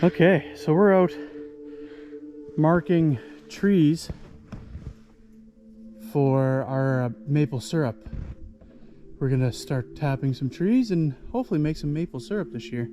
Okay, so we're out marking trees for our maple syrup. We're gonna start tapping some trees and hopefully make some maple syrup this year.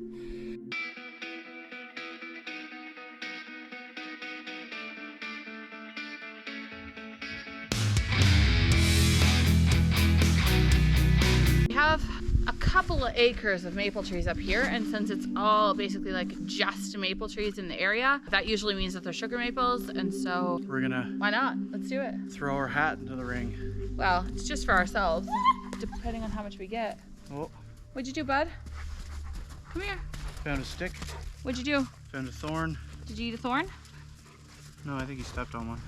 We have a couple of acres of maple trees up here, and since it's all basically like just maple trees in the area, that usually means that they're sugar maples, and so We're gonna why not? Let's do it. throw our hat into the ring. Well, it's just for ourselves, depending on how much we get. Oh, What'd you do, bud? Come here. found a stick, What'd you do? found a thorn. Did you eat a thorn? No, I think he stepped on one.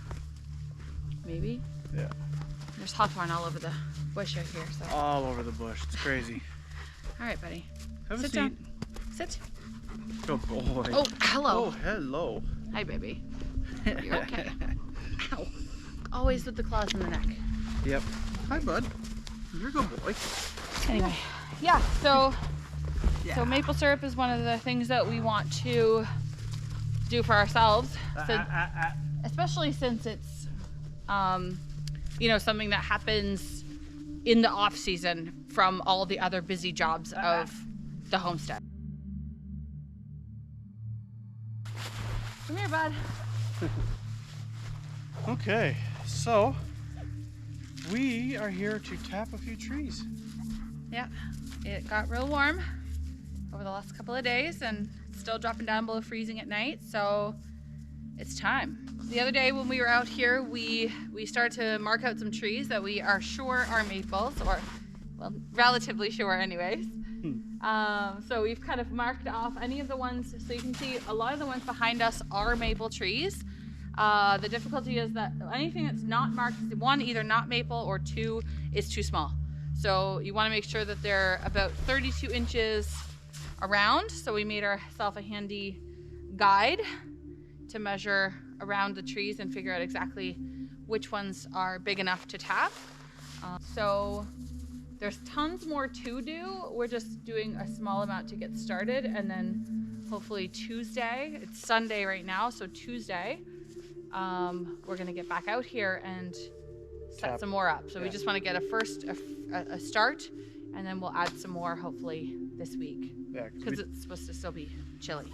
Maybe. Yeah. There's hawthorn all over the bush out here, so. All over the bush, it's crazy. All right, buddy. Have a Sit seat. down. Sit. Good boy. Oh, hello. Oh, hello. Hi, baby. You're okay. Ow. Always with the claws in the neck. Yep. Hi, bud. You're a good boy. Anyway, yeah, so maple syrup is one of the things that we want to do for ourselves, especially since it's, you know, something that happens in the off season from all the other busy jobs of the homestead. Come here, bud. Okay, so we are here to tap a few trees. Yeah, it got real warm over the last couple of days and it's still dropping down below freezing at night, so it's time. The other day when we were out here, we started to mark out some trees that we are sure are maples, or well, relatively sure anyways. So we've kind of marked off any of the ones, so you can see a lot of the ones behind us are maple trees. The difficulty is that anything that's not marked, one, either not maple, or two, is too small. So you want to make sure that they're about 32 inches around. So we made ourselves a handy guide to measure around the trees and figure out exactly which ones are big enough to tap. So there's tons more to do. We're just doing a small amount to get started, and then hopefully Tuesday, it's Sunday right now, so Tuesday, we're gonna get back out here and set some more up. So we just want to get a start, and then we'll add some more hopefully this week. Yeah, because it's supposed to still be chilly.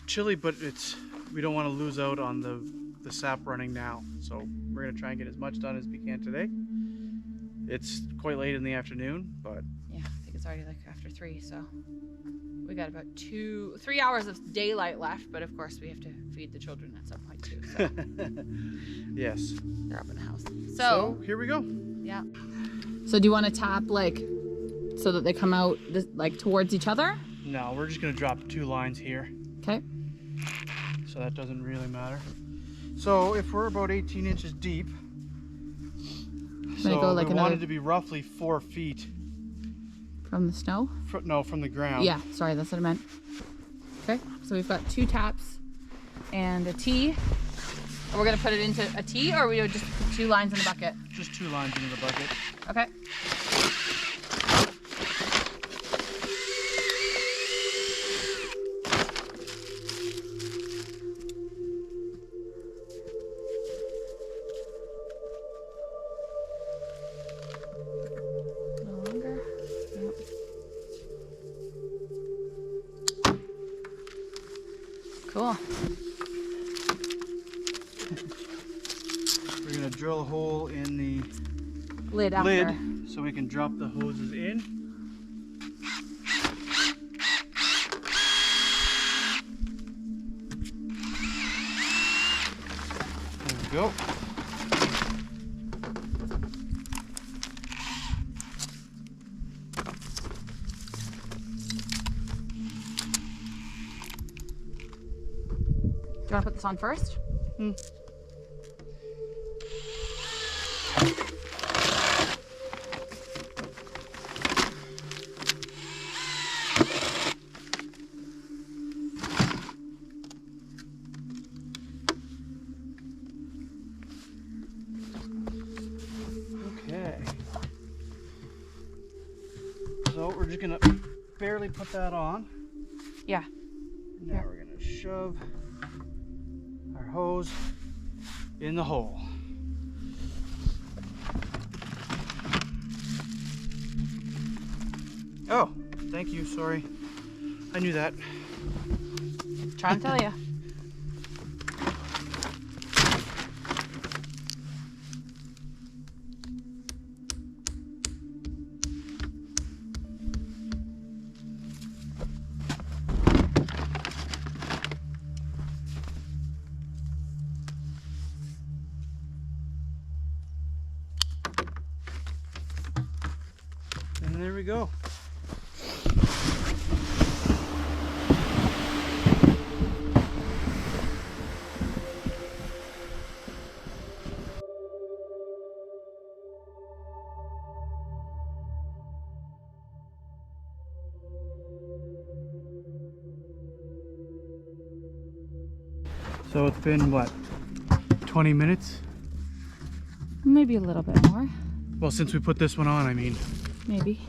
Chilly, but we don't want to lose out on the sap running now. So we're gonna try and get as much done as we can today. It's quite late in the afternoon, but yeah, I think it's already like after 3, so we got about 3 hours of daylight left, but of course we have to feed the children at some point too, so yes, they're up in the house. So here we go. Yeah. So do you want to tap like so that they come out like towards each other? No, we're just gonna drop 2 lines here. Okay. So that doesn't really matter. So if we're about 18 inches deep, so go like we want it to be roughly 4 feet. From the snow? No, from the ground. Yeah, sorry, that's what I meant. Okay, so we've got 2 taps and a T. We're gonna put it into a T, or we would just put 2 lines in the bucket? Just 2 lines into the bucket. Okay. Cool. We're gonna drill a hole in the Lid after. so we can drop the hoses in. There we go. Do you want to put this on first? Okay. So we're just gonna barely put that on. Yeah. Now we're gonna shove our hose in the hole. Oh, thank you, sorry. I knew that. Trying to tell you. And there we go. So it's been what, 20 minutes? Maybe a little bit more. Well, since we put this one on, I mean. Maybe.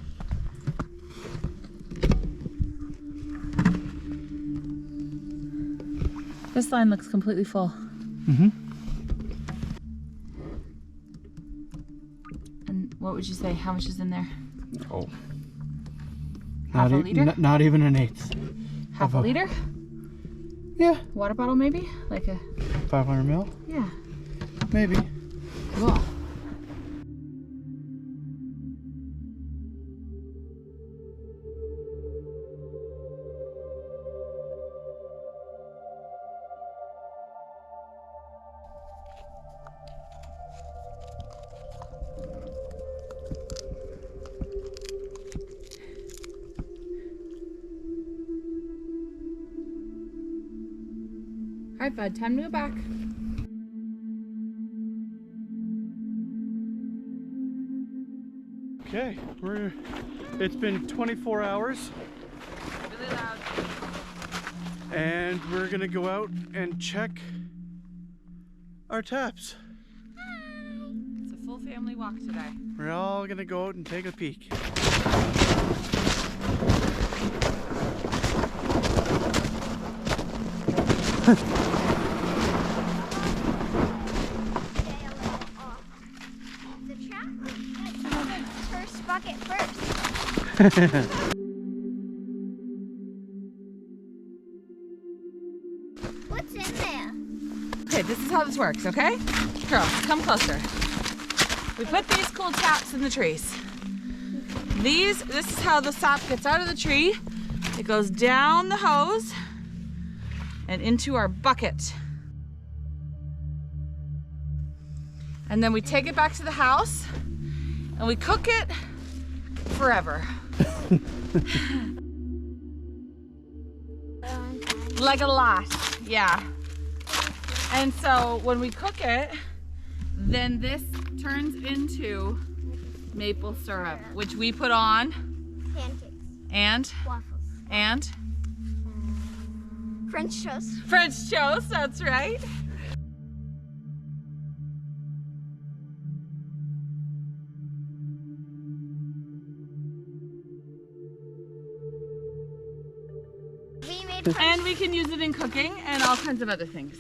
This line looks completely full. Mm-hmm. And what would you say? How much is in there? Oh. Half a liter? Not even an eighth. Half a liter? Yeah. Water bottle maybe? Like a... 500 ml? Yeah. Maybe. Cool. All right, bud, time to go back. Okay, it's been 24 hours. Really loud. And we're gonna go out and check our taps. It's a full family walk today. We're all gonna go out and take a peek. The trap? First bucket first. What's in there? Okay, this is how this works, okay? Girl, come closer. We put these cool taps in the trees. This is how the sap gets out of the tree. It goes down the hose and into our bucket. And then we take it back to the house and we cook it forever. Like a lot, yeah. And so when we cook it, then this turns into maple syrup, which we put on Pancakes. and Waffles. French toast. French toast, that's right. We made French And we can use it in cooking and all kinds of other things.